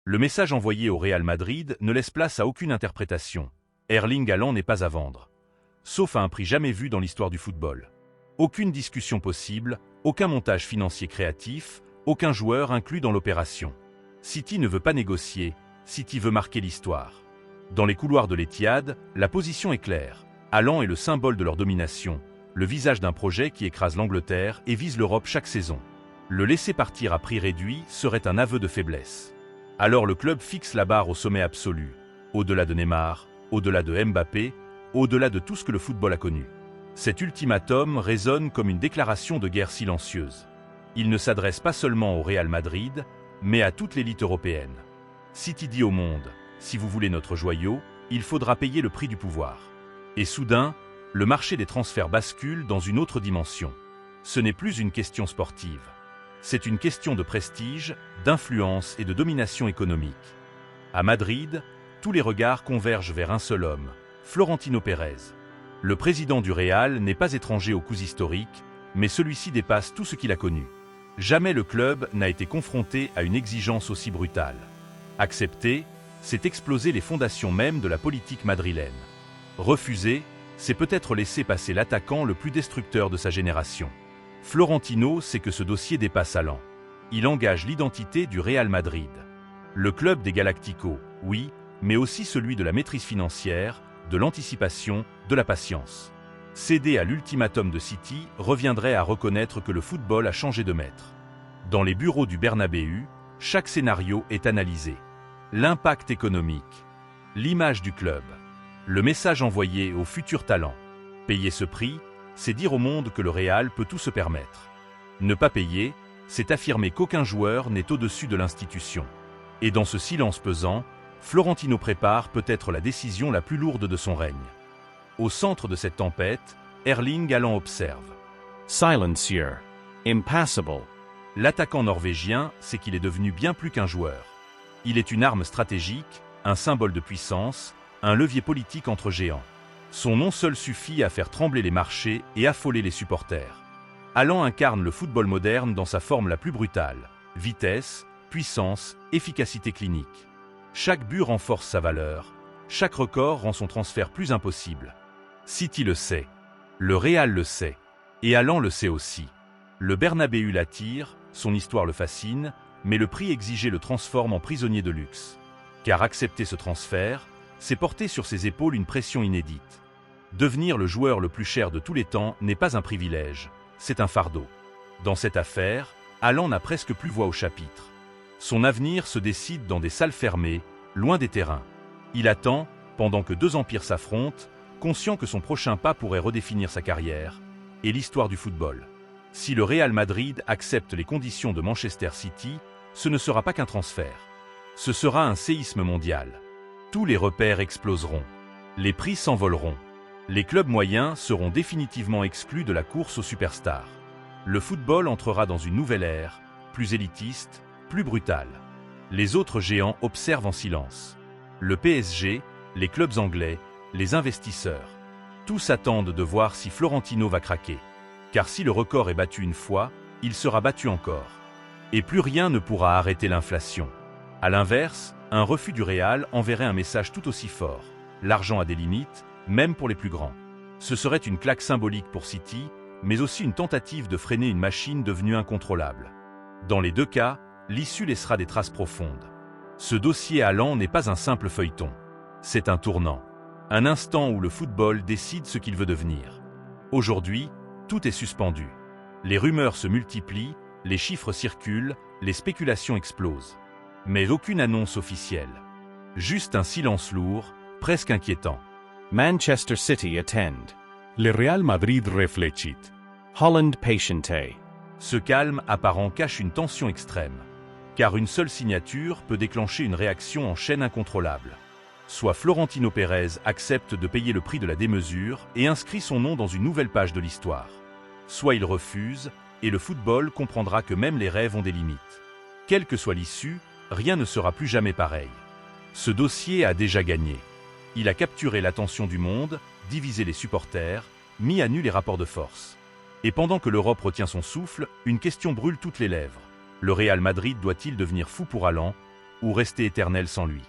Le message envoyé au Real Madrid ne laisse place à aucune interprétation. Erling Haaland n'est pas à vendre. Sauf à un prix jamais vu dans l'histoire du football. Aucune discussion possible, aucun montage financier créatif, aucun joueur inclus dans l'opération. City ne veut pas négocier, City veut marquer l'histoire. Dans les couloirs de l'Etihad, la position est claire. Haaland est le symbole de leur domination, le visage d'un projet qui écrase l'Angleterre et vise l'Europe chaque saison. Le laisser partir à prix réduit serait un aveu de faiblesse. Alors le club fixe la barre au sommet absolu, au-delà de Neymar, au-delà de Mbappé, au-delà de tout ce que le football a connu. Cet ultimatum résonne comme une déclaration de guerre silencieuse. Il ne s'adresse pas seulement au Real Madrid, mais à toute l'élite européenne. City dit au monde, si vous voulez notre joyau, il faudra payer le prix du pouvoir. Et soudain, le marché des transferts bascule dans une autre dimension. Ce n'est plus une question sportive. C'est une question de prestige, d'influence et de domination économique. À Madrid, tous les regards convergent vers un seul homme, Florentino Pérez. Le président du Real n'est pas étranger aux coups historiques, mais celui-ci dépasse tout ce qu'il a connu. Jamais le club n'a été confronté à une exigence aussi brutale. Accepter, c'est exploser les fondations mêmes de la politique madrilène. Refuser, c'est peut-être laisser passer l'attaquant le plus destructeur de sa génération. Florentino sait que ce dossier dépasse Haaland. Il engage l'identité du Real Madrid. Le club des Galacticos, oui, mais aussi celui de la maîtrise financière, de l'anticipation, de la patience. Céder à l'ultimatum de City reviendrait à reconnaître que le football a changé de maître. Dans les bureaux du Bernabéu, chaque scénario est analysé. L'impact économique, l'image du club, le message envoyé aux futurs talents. Payer ce prix, c'est dire au monde que le Real peut tout se permettre. Ne pas payer, c'est affirmer qu'aucun joueur n'est au-dessus de l'institution. Et dans ce silence pesant, Florentino prépare peut-être la décision la plus lourde de son règne. Au centre de cette tempête, Erling Haaland observe. Silencieux. Impassable. L'attaquant norvégien sait qu'il est devenu bien plus qu'un joueur. Il est une arme stratégique, un symbole de puissance, un levier politique entre géants. Son nom seul suffit à faire trembler les marchés et affoler les supporters. Haaland incarne le football moderne dans sa forme la plus brutale. Vitesse, puissance, efficacité clinique. Chaque but renforce sa valeur. Chaque record rend son transfert plus impossible. City le sait. Le Real le sait. Et Haaland le sait aussi. Le Bernabéu l'attire, son histoire le fascine, mais le prix exigé le transforme en prisonnier de luxe. Car accepter ce transfert, c'est porter sur ses épaules une pression inédite. Devenir le joueur le plus cher de tous les temps n'est pas un privilège, c'est un fardeau. Dans cette affaire, Haaland n'a presque plus voix au chapitre. Son avenir se décide dans des salles fermées, loin des terrains. Il attend, pendant que deux empires s'affrontent, conscient que son prochain pas pourrait redéfinir sa carrière et l'histoire du football. Si le Real Madrid accepte les conditions de Manchester City, ce ne sera pas qu'un transfert. Ce sera un séisme mondial. Tous les repères exploseront. Les prix s'envoleront. Les clubs moyens seront définitivement exclus de la course aux superstars. Le football entrera dans une nouvelle ère, plus élitiste, plus brutale. Les autres géants observent en silence. Le PSG, les clubs anglais, les investisseurs. Tous attendent de voir si Florentino va craquer. Car si le record est battu une fois, il sera battu encore. Et plus rien ne pourra arrêter l'inflation. À l'inverse, un refus du Real enverrait un message tout aussi fort. L'argent a des limites, même pour les plus grands. Ce serait une claque symbolique pour City, mais aussi une tentative de freiner une machine devenue incontrôlable. Dans les deux cas, l'issue laissera des traces profondes. Ce dossier Haaland n'est pas un simple feuilleton. C'est un tournant. Un instant où le football décide ce qu'il veut devenir. Aujourd'hui, tout est suspendu. Les rumeurs se multiplient, les chiffres circulent, les spéculations explosent. Mais aucune annonce officielle. Juste un silence lourd, presque inquiétant. Manchester City attend. Le Real Madrid réfléchit. Holland patiente. Ce calme apparent cache une tension extrême. Car une seule signature peut déclencher une réaction en chaîne incontrôlable. Soit Florentino Pérez accepte de payer le prix de la démesure et inscrit son nom dans une nouvelle page de l'histoire. Soit il refuse, et le football comprendra que même les rêves ont des limites. Quelle que soit l'issue, rien ne sera plus jamais pareil. Ce dossier a déjà gagné. Il a capturé l'attention du monde, divisé les supporters, mis à nu les rapports de force. Et pendant que l'Europe retient son souffle, une question brûle toutes les lèvres. Le Real Madrid doit-il devenir fou pour Haaland, ou rester éternel sans lui.